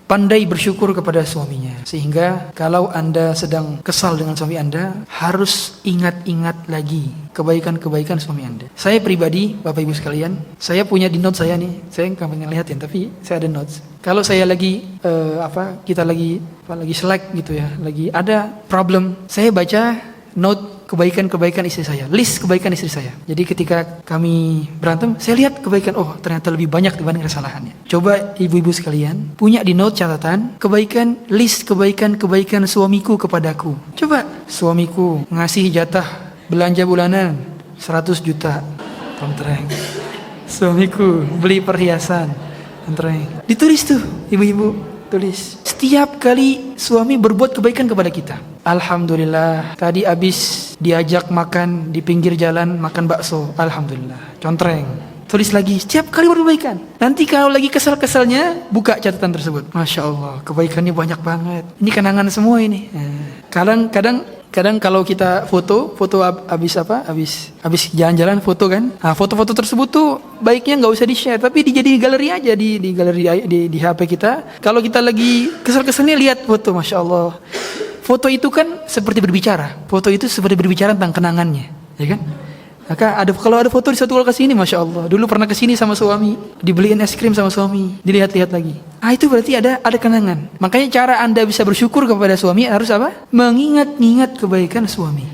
pandai bersyukur kepada suaminya. Sehingga kalau Anda sedang kesal dengan suami Anda, harus ingat-ingat lagi kebaikan-kebaikan suami Anda. Saya pribadi, Bapak Ibu sekalian, saya punya di notes saya nih. Saya nggak pengen lihatin, tapi saya ada notes. Kalau saya lagi kita lagi selek gitu ya, lagi ada problem, saya baca note kebaikan-kebaikan istri saya, list kebaikan istri saya. Jadi ketika kami berantem, saya lihat kebaikan, oh ternyata lebih banyak dibanding kesalahannya. Coba ibu-ibu sekalian, punya di note catatan, list kebaikan-kebaikan suamiku kepadaku. Coba, suamiku ngasih jatah belanja bulanan 100 juta, kontreng. Suamiku beli perhiasan, kontreng. Ditulis tuh, ibu-ibu, tulis. Setiap kali suami berbuat kebaikan kepada kita, alhamdulillah, tadi habis diajak makan di pinggir jalan, makan bakso, alhamdulillah, contreng. Tulis lagi, setiap kali berbaikan. Nanti kalau lagi kesal-kesalnya, buka catatan tersebut. Masya Allah, kebaikannya banyak banget. Ini kenangan semua ini. Kadang kalau kita foto habis jalan-jalan foto kan. Nah, foto-foto tersebut tuh baiknya nggak usah di-share, tapi dijadi galeri aja di galeri di HP kita. Kalau kita lagi kesal-kesalnya, lihat foto, Masya Allah. Foto itu kan seperti berbicara. Foto itu seperti berbicara tentang kenangannya, ya kan? Maka kalau ada foto di satu lokasi ini, Masya Allah, dulu pernah kesini sama suami, dibeliin es krim sama suami, dilihat-lihat lagi. Itu berarti ada kenangan. Makanya cara Anda bisa bersyukur kepada suami harus apa? Mengingat-ingat kebaikan suami.